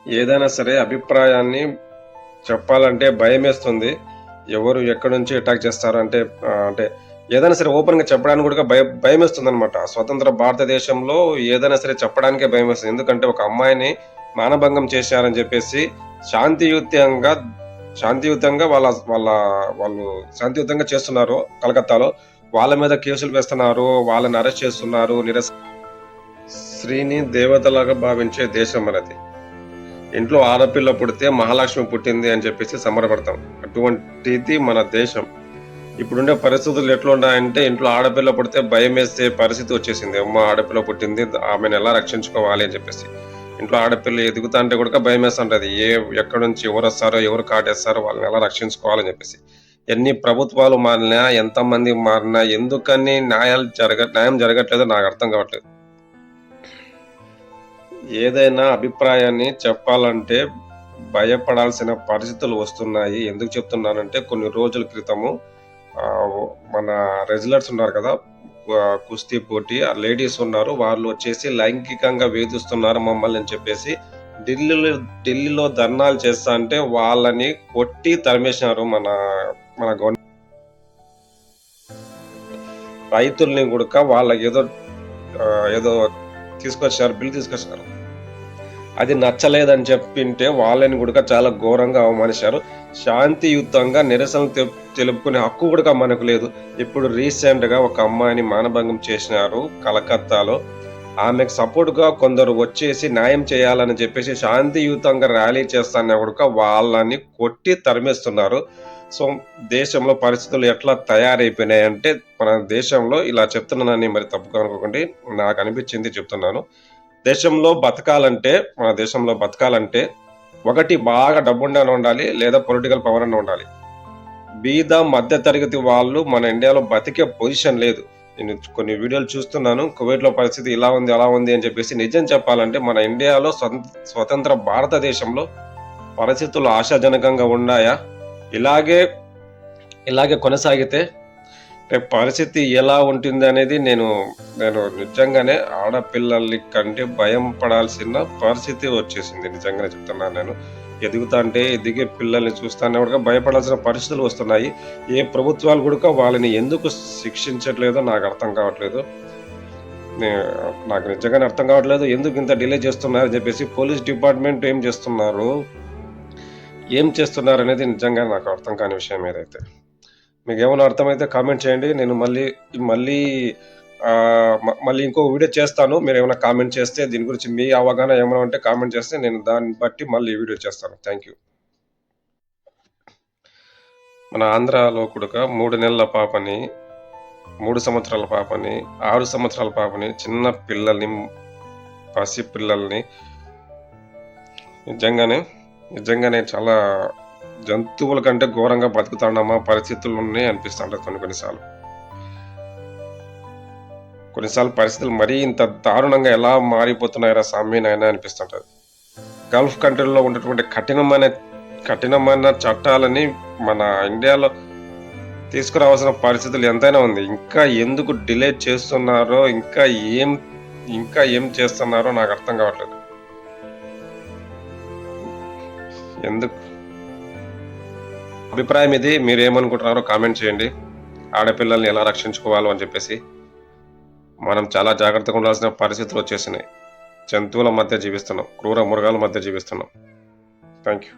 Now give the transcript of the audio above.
ఏదైనా సరే అభిప్రాయాన్ని చెప్పాలంటే భయమేస్తుంది. ఎవరు ఎక్కడి నుంచి అటాక్ చేస్తారు అంటే అంటే ఏదైనా సరే ఓపెన్‌గా చెప్పడానికి కూడా భయమేస్తుందనమాట. స్వతంత్ర భారతదేశంలో ఏదైనా సరే చెప్పడానికే భయమేస్తుంది. ఎందుకంటే ఒక అమ్మాయిని మానభంగం చేశారని చెప్పేసి శాంతియుతంగా శాంతియుతంగా వాళ్ళ వాళ్ళ వాళ్ళు శాంతియుతంగా చేస్తున్నారు కలకత్తాలో. వాళ్ళ మీద కేసులు వేస్తున్నారు. వాళ్ళని అరెస్ట్ చేస్తున్నారు. స్త్రీని దేవతలాగా భావించే దేశం మనది. ఇంట్లో ఆడపిల్ల పుడితే మహాలక్ష్మి పుట్టింది అని చెప్పేసి సంబరపడతాం. అటువంటిది మన దేశం. ఇప్పుడుండే పరిస్థితులు ఎట్లున్నాయంటే ఇంట్లో ఆడపిల్ల పుడితే భయమేసే పరిస్థితి వచ్చేసింది. అమ్మ ఆడపిల్ల పుట్టింది ఆమెను ఎలా రక్షించుకోవాలి అని చెప్పేసి. ఇంట్లో ఆడపిల్ల ఎదుగుతాంటే గూడా భయమేస్తుంటది. ఎక్కడి నుంచి ఎవరొస్తారో, ఎవరు కాటేస్తారో వాళ్ళని ఎలా రక్షించుకోవాలని చెప్పేసి. ఎన్ని ప్రభుత్వాలు మారినా, ఎంతమంది మారినా ఎందుకని న్యాయం జరగట్లేదో నాకు అర్థం కావట్లేదు. ఏదైనా అభిప్రాయాన్ని చెప్పాలంటే భయపడాల్సిన పరిస్థితులు వస్తున్నాయి. ఎందుకు చెప్తున్నానంటే కొన్ని రోజుల క్రితము మన రెజ్లర్స్ ఉన్నారు కదా! కుస్తీ పోటీ ఆ లేడీస్ ఉన్నారు. వాళ్ళు వచ్చేసి లైంగికంగా వేధిస్తున్నారు మమ్మల్ని అని చెప్పేసి ఢిల్లీలో ఢిల్లీలో ధర్నాలు చేస్తా అంటే వాళ్ళని కొట్టి తరిమేసినారు మన మన రైతుల్ని గూడక వాళ్ళకేదో ఏదో తీసుకొచ్చారు. బిల్ తీసుకొచ్చినారు. అది నచ్చలేదని చెప్పింటే వాళ్ళని గూడక చాలా ఘోరంగా అవమానించారు. శాంతియుతంగా నిరసన తెలుపుకునే హక్కు గూడక మనకు లేదు. ఇప్పుడు రీసెంట్‌గా ఒక అమ్మాయిని మానభంగం చేసినారు కలకత్తాలో. ఆమెకు సపోర్ట్‌గా కొందరు వచ్చేసి న్యాయం చేయాలని చెప్పేసి శాంతియుతంగా ర్యాలీ చేస్తాన్నా గూడక వాళ్ళని కొట్టి తరిమేస్తున్నారు. సో, దేశంలో పరిస్థితులు ఎట్లా తయారైపోయినాయంటే మన దేశంలో ఇలా చెప్తున్నానని మరి తప్పుగా అనుకోకండి. నాకనిపించింది చెప్తున్నాను. మన దేశంలో బతకాలంటే ఒకటి బాగా డబ్బుండైనా ఉండాలి. లేదా పొలిటికల్ పవర్ అన్నా ఉండాలి. బీద మధ్య తరగతి వాళ్ళు మన ఇండియాలో బతికే పొజిషన్ లేదు. నేను కొన్ని వీడియోలు చూస్తున్నాను. కువైట్‌లో పరిస్థితి ఇలా ఉంది, అలా ఉంది అని చెప్పేసి నిజం చెప్పాలంటే మన ఇండియాలో స్వతంత్ర భారతదేశంలో పరిస్థితులు ఆశాజనకంగా ఉన్నాయా? ఇలాగే ఇలాగే కొనసాగితే రేపు పరిస్థితి ఎలా ఉంటుందనేది నేను నిజంగానే ఆడపిల్లల కంటే భయం పడాల్సిన పరిస్థితి వచ్చేసింది. నిజంగానే చెప్తున్నాను నేను. ఎదుగుతాంటే ఎదిగే పిల్లల్ని చూస్తానే కూడా భయపడాల్సిన పరిస్థితులు వస్తున్నాయి. ఏ ప్రభుత్వాలు కూడా వాళ్ళని ఎందుకు శిక్షించట్లేదో నాకు అర్థం కావట్లేదు. నే నాకు నిజంగానే అర్థం కావట్లేదు. ఎందుకు ఇంత డిలే చేస్తున్నారని చెప్పేసి పోలీస్ డిపార్ట్‌మెంట్ ఏం చేస్తున్నారనేది నిజంగా నాకు అర్థం కాని విషయం ఏదైతే. మీకేమైనా అర్థమైతే కామెంట్ చేయండి. నేను మళ్ళీ మళ్ళీ ఇంకో వీడియో చేస్తాను. మీరేమైనా కామెంట్ చేస్తే దీని గురించి మీ అవగాహన ఏమైనా ఉంటే కామెంట్ చేస్తే నేను దాన్ని బట్టి మళ్ళీ వీడియో చేస్తాను. Thank you. మన ఆంధ్రాలో కూడక 3 నెలల పాపని, 3 సంవత్సరాల పాపని, 6 సంవత్సరాల పాపని, చిన్న పిల్లల్ని, పసి పిల్లల్ని నిజంగానే చాలా జంతువుల కంటే ఘోరంగా బతుకుతున్నామా పరిస్థితులున్నాయి అనిపిస్తుంటది కొన్ని సార్లు. కొన్నిసార్లు పరిస్థితులు మరీ ఇంత దారుణంగా ఎలా మారిపోతున్నాయిరా సామి నాయనా అనిపిస్తుంటది. గల్ఫ్ కంట్రీల్లో ఉన్నటువంటి కఠినమైన చట్టాలని మన ఇండియాలో తీసుకురావాల్సిన పరిస్థితులు ఎంతైనా ఉంది. ఇంకా ఎందుకు డిలే చేస్తున్నారో, ఇంకా ఏం చేస్తున్నారో నాకు అర్థం కావట్లేదు. ఎందుకు అభిప్రాయం ఇది. మీరేమనుకుంటున్నారో కామెంట్ చేయండి. ఆడపిల్లల్ని ఎలా రక్షించుకోవాలో అని చెప్పేసి. మనం చాలా జాగ్రత్తగా ఉండాల్సిన పరిస్థితులు వచ్చేసినాయి. జంతువుల మధ్య జీవిస్తున్నాం. క్రూర మృగాల మధ్య జీవిస్తున్నాం. Thank you.